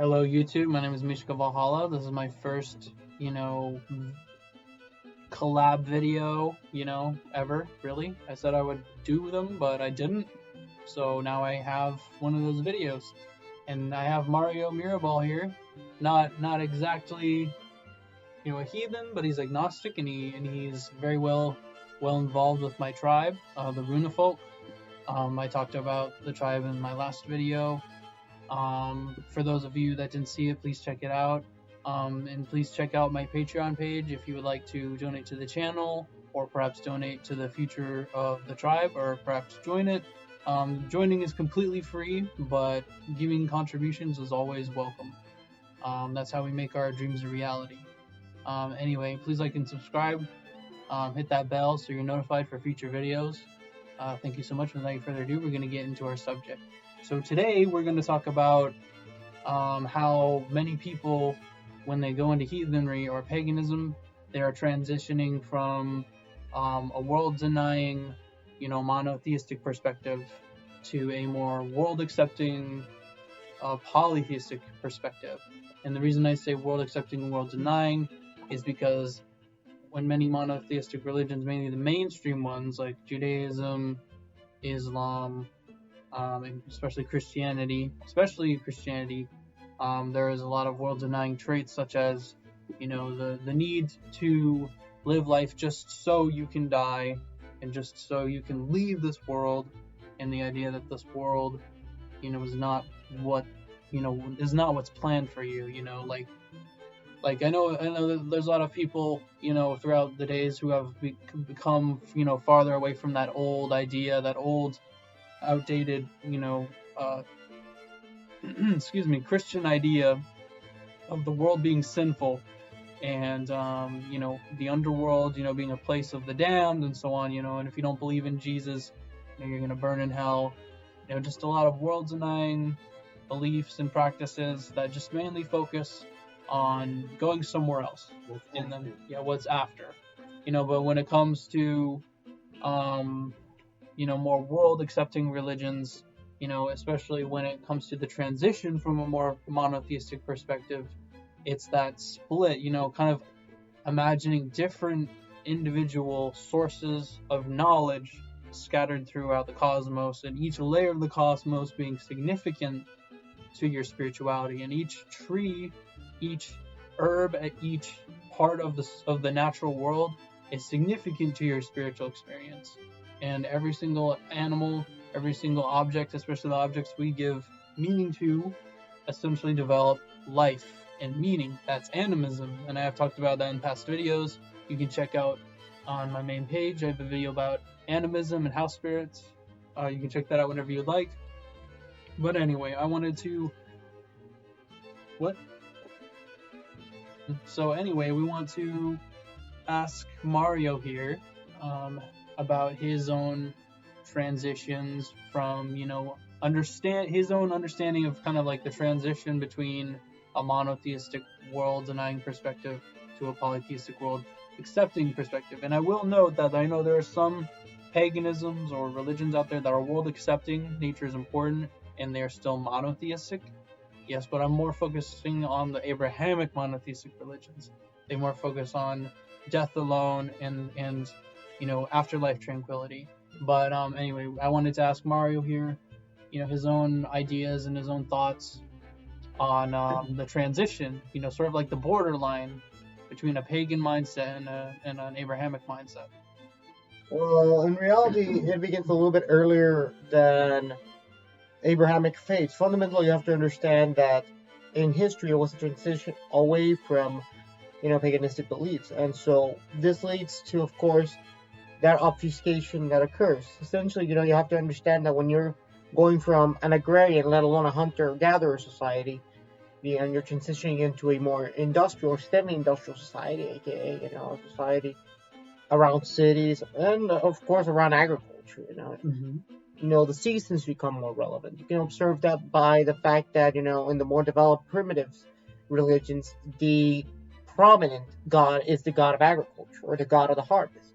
Hello YouTube, my name is Mishka Valhalla. This is my first, collab video, ever, really. I said I would do them, but I didn't. So now I have one of those videos. And I have Mario Mirabal here. Not exactly, a heathen, but he's agnostic and he's very well involved with my tribe, the Runa folk. I talked about the tribe in my last video. For those of you that didn't see it, please check it out. And please check out my Patreon page if you would like to donate to the channel, or perhaps donate to the future of the tribe, or perhaps join it. Joining is completely free, but giving contributions is always welcome. That's how we make our dreams a reality. Anyway, please like and subscribe. Hit that bell so you're notified for future videos. Thank you so much. Without further ado, we're going to get into our subject. So today we're going to talk about how many people, when they go into heathenry or paganism, they are transitioning from a world-denying, monotheistic perspective to a more world-accepting, polytheistic perspective. And the reason I say world-accepting and world-denying is because when many monotheistic religions, mainly the mainstream ones like Judaism, Islam, and especially Christianity, there is a lot of world-denying traits such as, the need to live life just so you can die and just so you can leave this world, and the idea that this world, is not what, is not what's planned for you, like I know there's a lot of people, throughout the days who have become, farther away from that old idea, that old outdated, Christian idea of the world being sinful and, the underworld, being a place of the damned and so on, and if you don't believe in Jesus, you're going to burn in hell. Just a lot of world-denying beliefs and practices that just mainly focus on going somewhere else and then, what's after, but when it comes to, more world-accepting religions, especially when it comes to the transition from a more monotheistic perspective, it's that split, kind of imagining different individual sources of knowledge scattered throughout the cosmos, and each layer of the cosmos being significant to your spirituality, and each tree, each herb, at each part of the natural world is significant to your spiritual experience. And every single animal, every single object, especially the objects we give meaning to, essentially develop life and meaning. That's animism, and I have talked about that in past videos. You can check out on my main page. I have a video about animism and house spirits. You can check that out whenever you'd like. But anyway, I wanted to... So anyway, we want to ask Mario here about his own transitions from, his own understanding of kind of like the transition between a monotheistic world-denying perspective to a polytheistic world-accepting perspective. And I will note that I know there are some paganisms or religions out there that are world-accepting, nature is important, and they are still monotheistic. Yes, but I'm more focusing on the Abrahamic monotheistic religions. They more focus on death alone and afterlife tranquility. But anyway, I wanted to ask Mario here, his own ideas and his own thoughts on the transition, sort of like the borderline between a pagan mindset and an Abrahamic mindset. Well, in reality, it begins a little bit earlier than Abrahamic faith. Fundamentally, you have to understand that in history, it was a transition away from, paganistic beliefs. And so this leads to, of course, that obfuscation that occurs. Essentially, you have to understand that when you're going from an agrarian, let alone a hunter-gatherer society, and you're transitioning into a more industrial, semi-industrial society, aka, a society around cities and, of course, around agriculture, the seasons become more relevant. You can observe that by the fact that, in the more developed primitive religions, the prominent god is the god of agriculture, or the god of the harvest.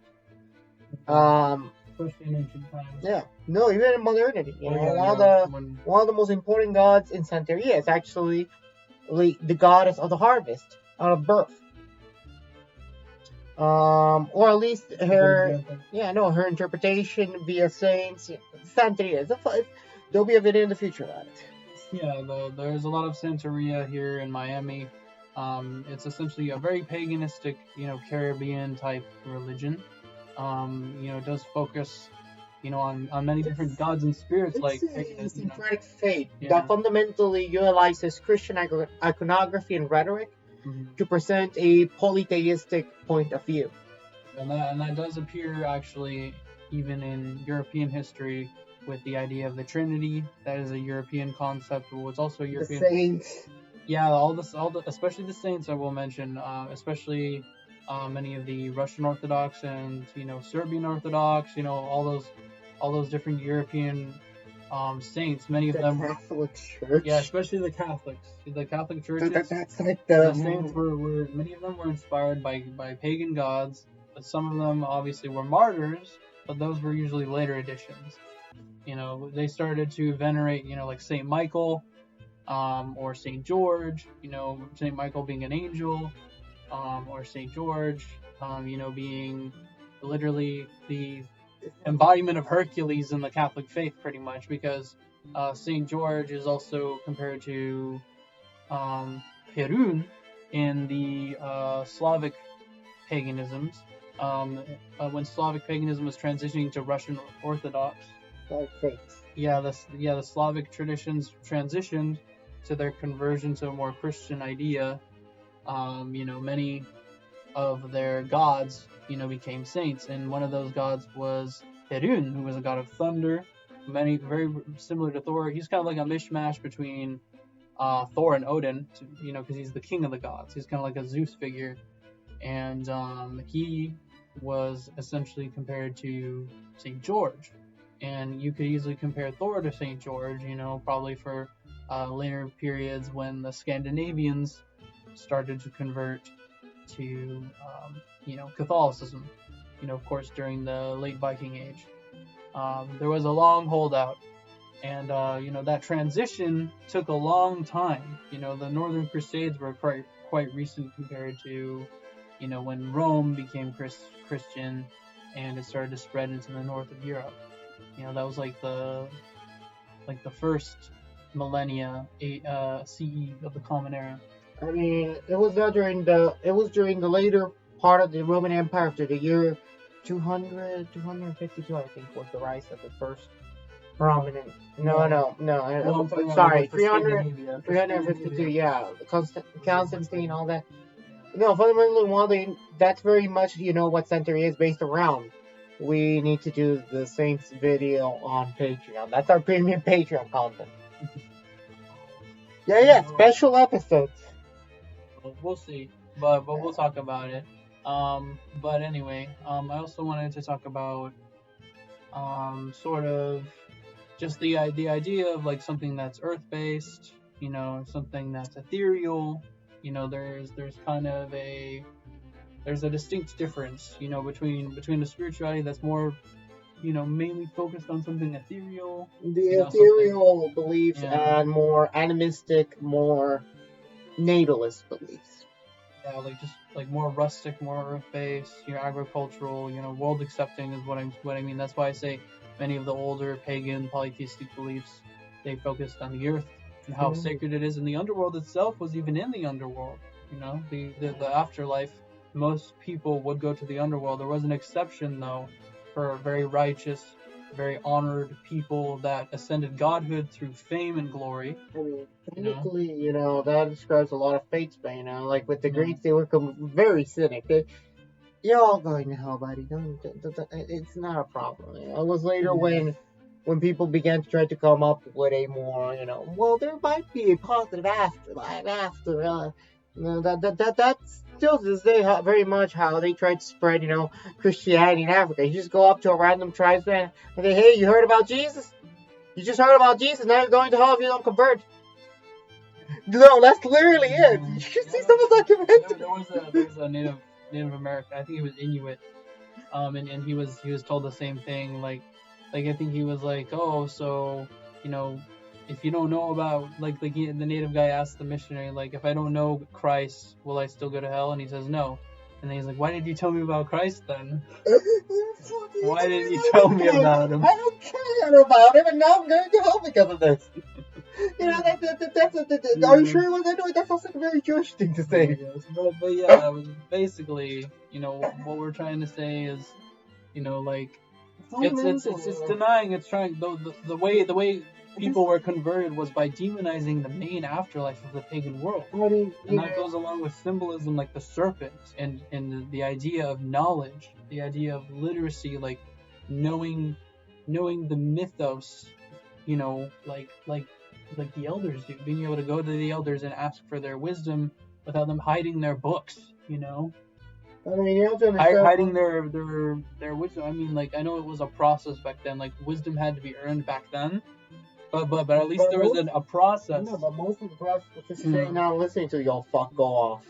Especially in ancient times. Yeah. No, even in modernity. One of the most important gods in Santeria is actually the goddess of the harvest, of birth. Or at least her, yeah, no, her interpretation via saints, Santeria. There'll be a video in the future about it. Yeah, there's a lot of Santeria here in Miami. It's essentially a very paganistic, Caribbean type religion. It does focus, on many different gods and spirits like It's paganism. syncretic faith Yeah. that fundamentally utilizes Christian iconography and rhetoric to present a polytheistic point of view. And that does appear actually even in European history with the idea of the Trinity. That is a European concept. But what's also European. The saints. Yeah, especially the saints I will mention, especially many of the Russian Orthodox and Serbian Orthodox. All those different European saints. Many of them. Catholic Church. Yeah, especially the Catholics. The Catholic churches. That's like the saints were many of them were inspired by pagan gods, but some of them obviously were martyrs. But those were usually later additions. They started to venerate, like Saint Michael. Or Saint George, Saint Michael being an angel, or Saint George, being literally the embodiment of Hercules in the Catholic faith, pretty much, because Saint George is also compared to Perun in the Slavic paganisms. When Slavic paganism was transitioning to Russian Orthodox, the Slavic traditions transitioned to their conversion to a more Christian idea. Many of their gods, became saints, and one of those gods was Perun, who was a god of thunder. Very similar to Thor. He's kind of like a mishmash between Thor and Odin, because he's the king of the gods. He's kind of like a Zeus figure, and he was essentially compared to Saint George. And you could easily compare Thor to Saint George, probably for later periods when the Scandinavians started to convert to, Catholicism. Of course, during the late Viking Age. There was a long holdout, and, that transition took a long time. The Northern Crusades were quite recent compared to, when Rome became Christian and it started to spread into the north of Europe. That was like the first millennia CE of the Common Era. I mean, it was during the later part of the Roman Empire after the year 252, I think, was the rise of the first prominent. Sorry, 352. Yeah, Constantine, all that. No, fundamentally, that's very much what Century is based around. We need to do the Saints video on Patreon. That's our premium Patreon content. Yeah, special episodes. We'll see, but we'll talk about it. But anyway, I also wanted to talk about sort of just the idea of like something that's earth-based, something that's ethereal. There's kind of there's a distinct difference, between the spirituality that's more, mainly focused on something ethereal. The ethereal beliefs and more animistic, more natalist beliefs. Yeah, like more rustic, more earth-based, agricultural, world accepting is what I mean. That's why I say many of the older pagan polytheistic beliefs, they focused on the earth and how sacred it is, and the underworld itself was even in the underworld. The afterlife. Most people would go to the underworld. There was an exception, though, for very righteous, very honored people that ascended godhood through fame and glory. I mean, technically, that describes a lot of faiths, but, like with the Greeks, they were very cynic. You're all going to hell, buddy. It's not a problem. It was later when people began to try to come up with a more, well, there might be a positive afterlife after, that's still to this day very much how they tried to spread, Christianity in Africa. You just go up to a random tribesman and say, hey, you heard about Jesus? You just heard about Jesus, now you're going to hell if you don't convert. No, that's literally it. You should see some of the documentary. There was a Native American, I think he was Inuit, and he was told the same thing, like I think he was like, oh, so, if you don't know about, like the native guy asked the missionary, like, if I don't know Christ, will I still go to hell? And he says no. And then he's like, why did you tell me about Christ then? Why didn't you tell me about him? I don't care about him, and now I'm going to hell because of this. You know, are you sure he wasn't doing that? Sounds like a very Jewish thing to say. Yes, but yeah, that was basically, you know, what we're trying to say is, you know, like, it's denying, it's trying, the way people were converted was by demonizing the main afterlife of the pagan world. And that goes along with symbolism like the serpent and the idea of knowledge, the idea of literacy, like knowing the mythos, you know, like the elders do, being able to go to the elders and ask for their wisdom without them hiding their books, you know. I mean, you have to understand. Hiding their wisdom. I mean, like, I know it was a process back then. Like, wisdom had to be earned back then. But at least there was a process. No, but most of the process was just sitting down listening to y'all fuck go off.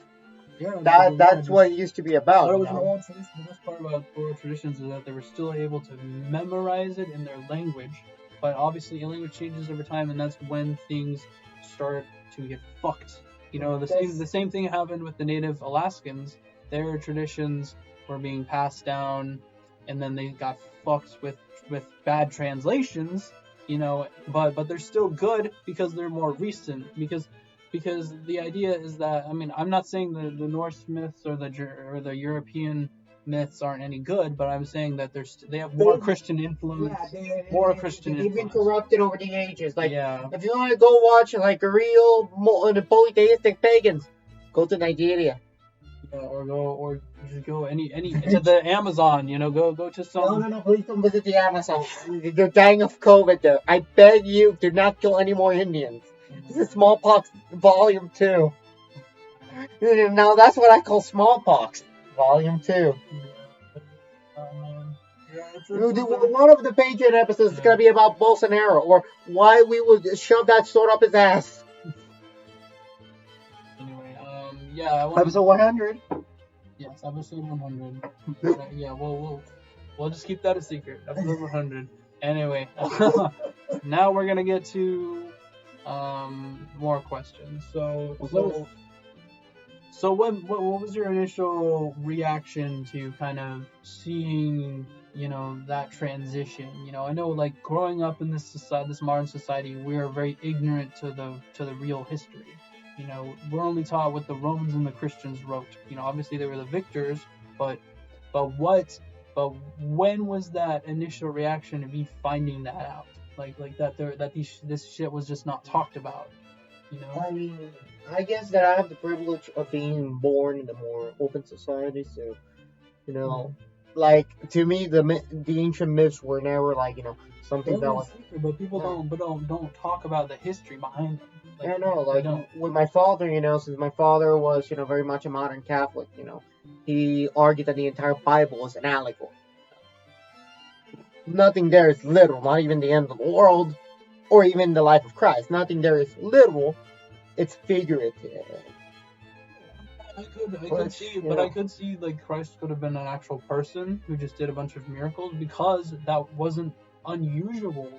Yeah, that's what it used to be about. But it was oral tradition. The best part about oral traditions is that they were still able to memorize it in their language. But obviously, your language changes over time, and that's when things start to get fucked. You know, the same thing happened with the native Alaskans. Their traditions were being passed down, and then they got fucked with bad translations. You know, but they're still good because they're more recent. Because the idea is that, I mean, I'm not saying the Norse myths or the European myths aren't any good, but I'm saying that they have more Christian influence. They've been corrupted over the ages. Like, if you want to go watch like a real polytheistic pagans, go to Nigeria. Yeah, or just go any to the Amazon. You know, go to some. No, please don't visit the Amazon. They're dying of COVID there. I beg you, do not kill any more Indians. This is smallpox volume 2. Now that's what I call smallpox. Volume 2. One of the Patreon episodes is going to be about Bolsonaro, or why we would shove that sword up his ass. Anyway, episode 100. Yes, episode 100. Yeah, we'll just keep that a secret. Episode 100. Anyway, now we're going to get to more questions. So what was your initial reaction to kind of seeing, you know, that transition? You know, I know, like, growing up in this modern society, we are very ignorant to the real history. You know, we're only taught what the Romans and the Christians wrote. You know, obviously they were the victors, but when was that initial reaction of you finding that out? Like this shit was just not talked about. You know? I mean, I guess that I have the privilege of being born in a more open society, so, you know, like, to me, the ancient myths were never, like, you know, something that was... But people don't talk about the history behind them. Like, I know, like, with my father, you know, since my father was, you know, very much a modern Catholic, you know, he argued that the entire Bible is an allegory. Nothing there is literal, not even the end of the world, or even the life of Christ. Nothing there is literal, it's figurative. I could see, like, Christ could have been an actual person who just did a bunch of miracles, because that wasn't unusual.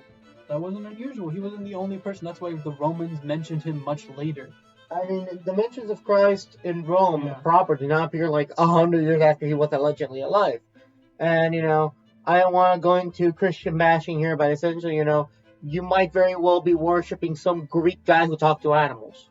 He wasn't the only person. That's why the Romans mentioned him much later. I mean, the mentions of Christ in Rome proper do not appear like 100 years after he was allegedly alive. And, you know, I don't want to go into Christian bashing here, but essentially, you know, you might very well be worshipping some Greek guy who talked to animals.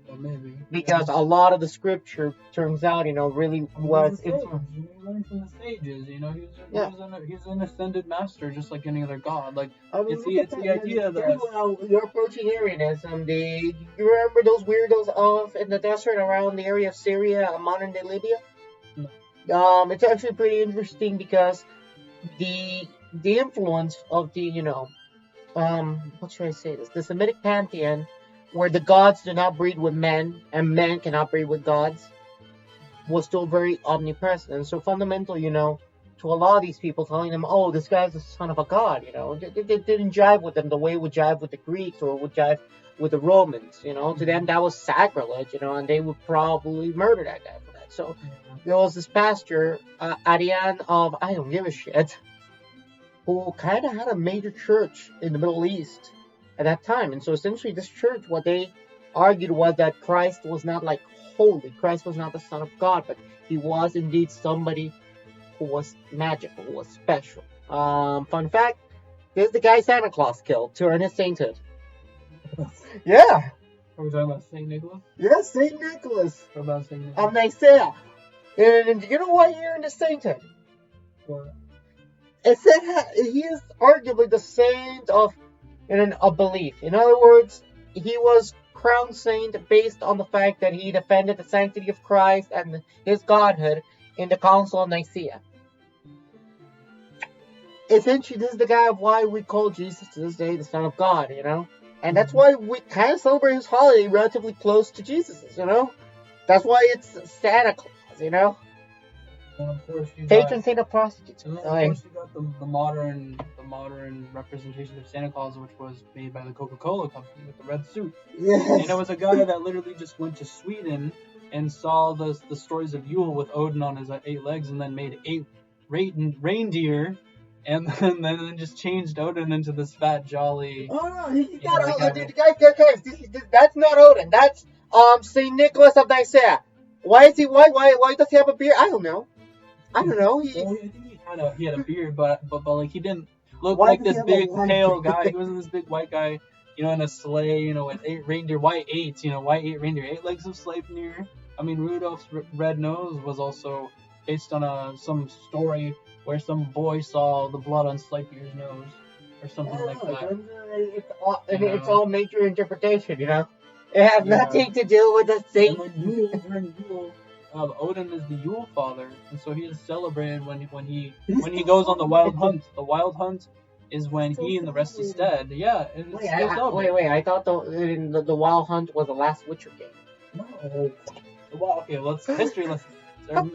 Well, maybe. Because a lot of the scripture turns out, you know, really was... He learned from the sages, you know, he's an ascended master, just like any other god. Like, I mean, it's the idea that... You're approaching Arianism. You remember those weirdos off in the desert around the area of Syria, modern-day Libya? No. It's actually pretty interesting because the influence of the, you know, what should I say this? The Semitic pantheon, where the gods do not breed with men, and men cannot breed with gods, was still very omnipresent. And so fundamentally, you know, to a lot of these people telling them, oh, this guy's the son of a god, you know, they didn't jive with them the way it would jive with the Greeks or would jive with the Romans, you know. To them, that was sacrilege, you know, and they would probably murder that guy for that. So there was this pastor, Arian of I don't give a shit, who kind of had a major church in the Middle East. at that time. And so essentially this church, what they argued was that Christ was not like holy. Christ was not the Son of God, but he was indeed somebody who was magical, who was special. Fun fact, this is the guy Santa Claus killed to earn his sainthood. Yeah. Are we talking about Saint Nicholas? Yes, Saint Nicholas. What about Saint Nicholas? Of Nicaea. And you know why he earned his sainthood? What? It said he is arguably the saint of a belief. In other words, he was crowned saint based on the fact that he defended the sanctity of Christ and his godhood in the Council of Nicaea. Essentially, this is the guy of why we call Jesus to this day the Son of God, you know? And that's why we kind of celebrate his holiday relatively close to Jesus's, you know? That's why it's Santa Claus, you know? And of course you Patron got, saint of prostitutes. and then of course you got the modern representation of Santa Claus, which was made by the Coca-Cola company with the red suit. Yes. And it was a guy that literally just went to Sweden and saw the stories of Yule with Odin on his 8 legs, and then made 8 reindeer, and then just changed Odin into this fat, jolly. Oh no, he's not Odin. Guys, that's not Odin. That's Saint Nicholas of Nicaea. Why is he? Why does he have a beard? I don't know. Well, I think he had a beard, but like he didn't look Why like does he this have a big white pale beard? guy. He wasn't this big white guy, you know, in a sleigh, you know, with 8 reindeer, white 8s, you know, white 8 reindeer, 8 legs of Sleipnir. I mean, Rudolph's red nose was also based on some story where some boy saw the blood on Sleipnir's nose or something like that. It's all major interpretation, you know. It has nothing to do with the And saint. then Yule, during Yule, Odin is the Yule father, and so he is celebrated when he goes on the wild hunt. The wild hunt is when he and the rest is dead. Yeah, and it's still celebrated. Wait! I thought the Wild Hunt was the last Witcher game. No. Well, okay, let's history lessons.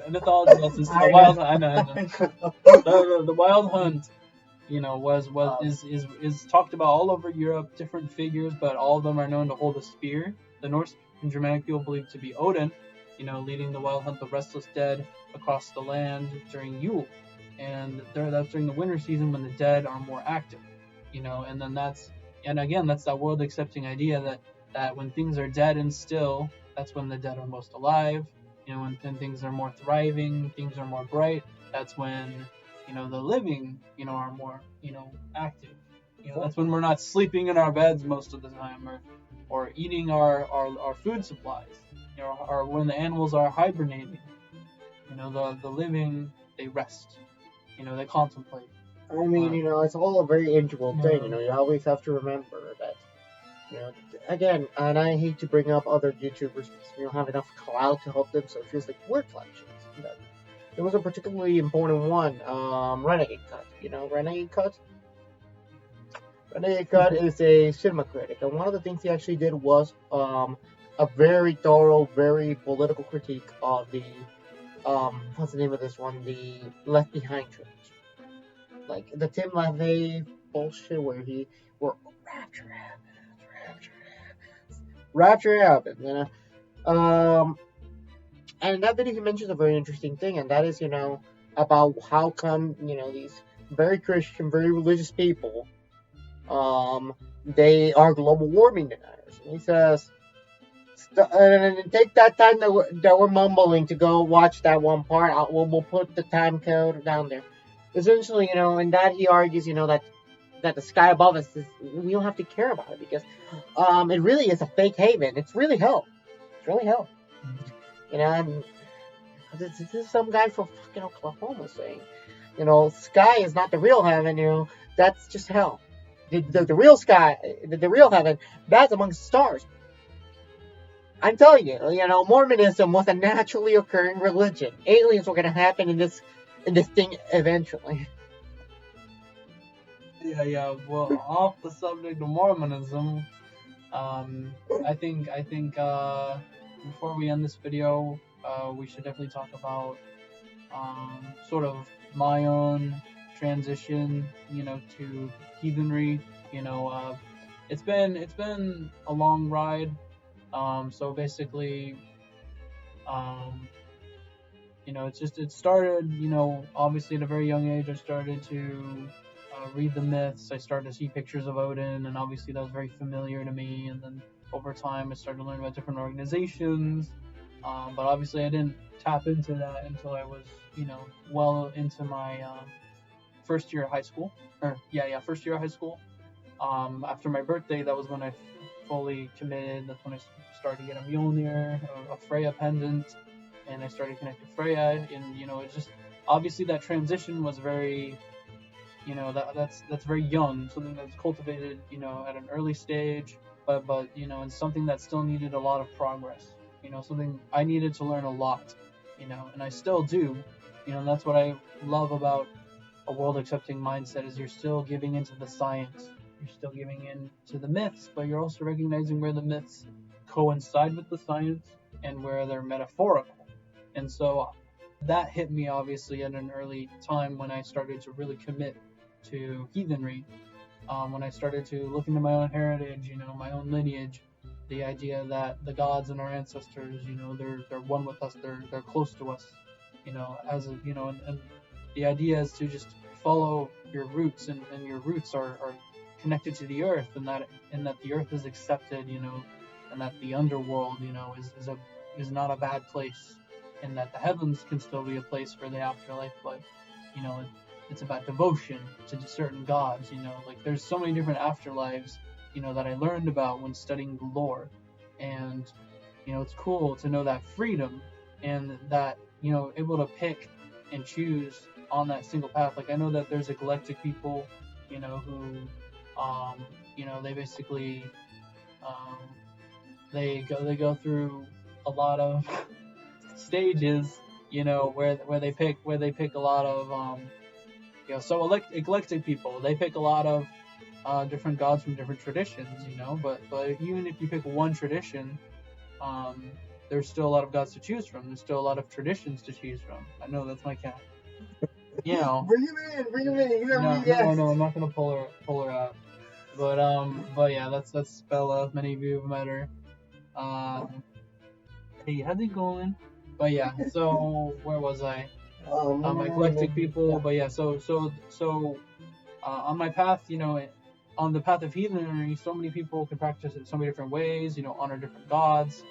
Mythology lessons. The wild hunt. I know. The wild hunt, you know, is talked about all over Europe. Different figures, but all of them are known to hold a spear. The Norse and Germanic people believe to be Odin, you know, leading the wild hunt, the restless dead, across the land during Yule, and that's during the winter season when the dead are more active, you know, and then that's that world accepting idea that when things are dead and still, that's when the dead are most alive. You know, when things are more thriving, things are more bright, that's when, you know, the living, you know, are more, you know, active. You know, that's when we're not sleeping in our beds most of the time, or eating our food supplies, you know, or when the animals are hibernating. You know, the living, they rest. You know, they contemplate. I mean, you know, it's all a very integral thing. You know, you always have to remember that. You know, again, and I hate to bring up other YouTubers because we don't have enough clout to help them, so it feels like we're collections. But there was a particularly important one, Renegade Cut. You know, Renegade Cut? Renegade Cut is a cinema critic, and one of the things he actually did was a very thorough, very political critique of the, what's the name of this one? The Left Behind trilogy. Like, the Tim LaVey bullshit where Rapture happens, you know. And in that video he mentions a very interesting thing, and that is, you know, about how come, you know, these very Christian, very religious people, they are global warming deniers. And he says, and take that time that we're mumbling to go watch that one part. We'll put the time code down there. Essentially, you know, in that he argues, you know, that the sky above us we don't have to care about it because it really is a fake haven. It's really hell. It's really hell. You know, and this is some guy from fucking Oklahoma saying, you know, sky is not the real heaven. You know, that's just hell. The real sky, the real heaven, that's amongst stars. I'm telling you, you know, Mormonism was a naturally occurring religion. Aliens were gonna happen in this thing eventually. Yeah. Well, off the subject of Mormonism, I think before we end this video, we should definitely talk about sort of my own transition, you know, to heathenry. You know, it's been a long ride. So basically, you know, it started, you know, obviously at a very young age. I started to read the myths. I started to see pictures of Odin, and obviously that was very familiar to me. And then over time, I started to learn about different organizations. But obviously, I didn't tap into that until I was, well into my first year of high school. First year of high school. After my birthday, that was when I fully committed. That's when I started to get a Mjolnir, a Freya pendant, and I started connecting Freya. And it's just obviously that transition was very, that's very young, something that's cultivated, at an early stage, but and something that still needed a lot of progress. Something I needed to learn a lot, and I still do. And that's what I love about a world accepting mindset is you're still giving into the science. You're still giving in to the myths, but you're also recognizing where the myths coincide with the science and where they're metaphorical. And so that hit me obviously at an early time when I started to really commit to heathenry. When I started to look into my own heritage, my own lineage, the idea that the gods and our ancestors, they're one with us, they're close to us, and the idea is to just follow your roots, and your roots are connected to the earth, and that the earth is accepted, and that the underworld, is not a bad place, and that the heavens can still be a place for the afterlife, but it's about devotion to certain gods, like there's so many different afterlives, that I learned about when studying the lore, and it's cool to know that freedom and that able to pick and choose on that single path. Like I know that there's eclectic people, who they basically they go through a lot of stages, where they pick a lot of so eclectic people, they pick a lot of different gods from different traditions, but even if you pick one tradition, there's still a lot of gods to choose from. There's still a lot of traditions to choose from. I know that's my cat. Bring him in. No, I'm not gonna pull her out. But yeah, that's Bella. Many of you have met her. Hey, how's it going? But yeah, so where was I? Eclectic people. Yeah. But yeah, so on my path, on the path of heathenry, so many people can practice it so many different ways, honor different gods.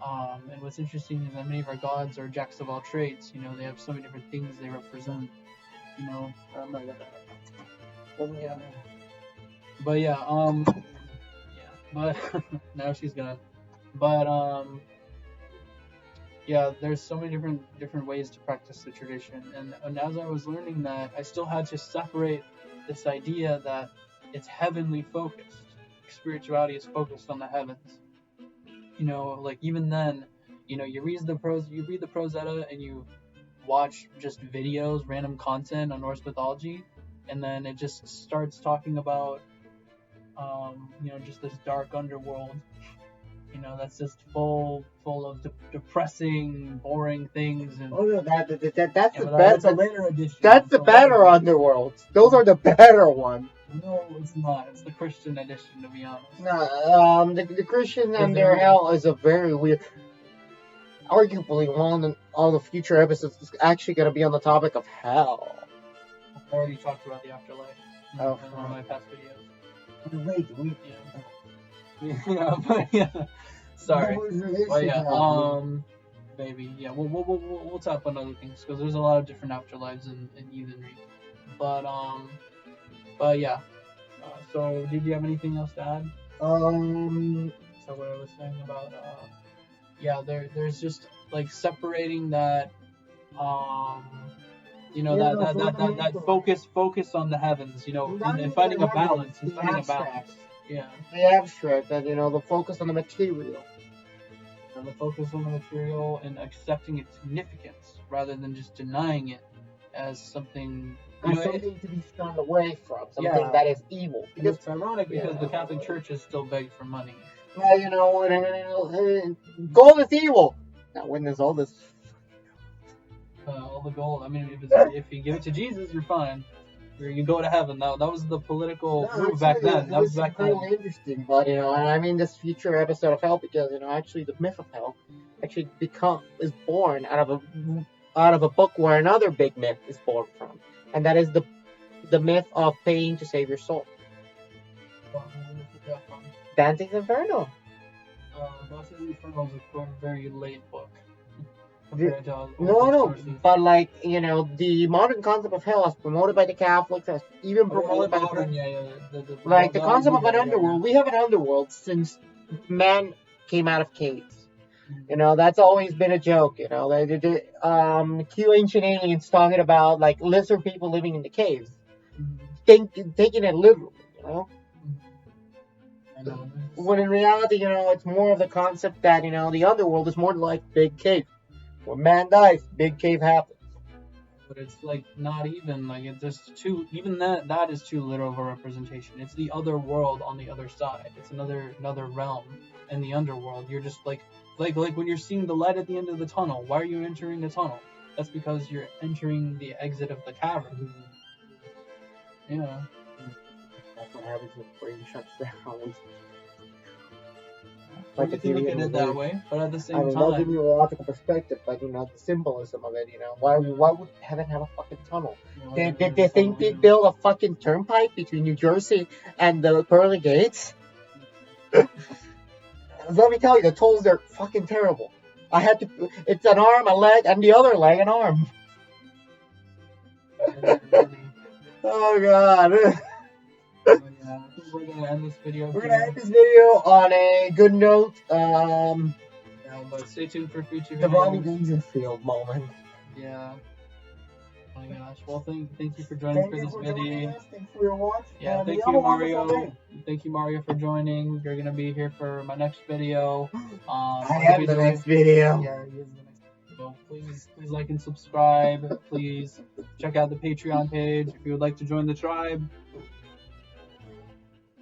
And what's interesting is that many of our gods are jacks of all trades. They have so many different things they represent. But yeah, but now she's gone. But yeah, there's so many different ways to practice the tradition, and as I was learning that, I still had to separate this idea that it's heavenly focused. Spirituality is focused on the heavens. Like even then, you read the Prose Edda and you watch just videos, random content on Norse mythology, and then it just starts talking about, just this dark underworld, that's just full of depressing, boring things. And that's that's a later edition. That's the better underworld. Those are the better ones. No, it's not. It's the Christian edition, to be honest. No, the Christian and their hell is a very weird. Arguably, one of all the future episodes is actually going to be on the topic of hell. I already talked about the afterlife in one of my past videos. Yeah. Sorry. But yeah, maybe. Yeah, we'll talk about other things because there's a lot of different afterlives in heathenry. But yeah. So did you have anything else to add? So what I was saying about there's just like separating that that focus on the heavens, and finding a balance. Yeah. The abstract, and the focus on the material. And the focus on the material and accepting its significance rather than just denying it as something. Something to be shunned away from, something that is evil. Because it's ironic because the Catholic Church is still begged for money. Gold is evil. Now, when there's all this, all the gold. I mean, if you give it to Jesus, you're fine. You go to heaven. That was the political move back then. That was back then. Really interesting, but I mean, this future episode of hell because actually the myth of hell actually is born out of a book where another big myth is born from, and that is the the myth of paying to save your soul. Dante's Inferno. Dante's Inferno is a very late book. No, but like, you know, the modern concept of hell as promoted by the Catholics, as even promoted by the concept of an underworld. We have an underworld since man came out of caves. You know, that's always been a joke. You know, Q Ancient Aliens talking about like lesser people living in the caves, taking it literally. You know. When in reality, you know, it's more of the concept that, you know, the underworld is more like big cave. When man dies, big cave happens. But it's like not even like it's just too. Even that is too literal of a representation. It's the other world on the other side. It's another realm in the underworld. You're just like when you're seeing the light at the end of the tunnel. Why are you entering the tunnel? That's because you're entering the exit of the cavern. Yeah. That's what happens when the brain shuts down. Like you can look at it that way, but at the same time, not giving you a logical perspective, but you know the symbolism of it. You know, why would heaven have a fucking tunnel? Did they think they built a fucking turnpike between New Jersey and the pearly gates? Let me tell you, the tolls are fucking terrible. It's an arm, a leg, and the other leg, an arm. Oh god. Yeah, I think we're gonna end this video. We're gonna end this video on a good note. Yeah, but stay tuned for future videos. The Ronnie Dangerfield moment. Yeah. Oh my gosh. Well, thank you for joining for this video. Thanks for your watch. Yeah, thank you, Mario. Thank you, Mario, for joining. You're gonna be here for my next video. I am the next video. Yeah, he is the next video. Please like and subscribe. Please check out the Patreon page if you would like to join the tribe.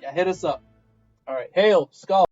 Yeah, hit us up. All right, hail, skull.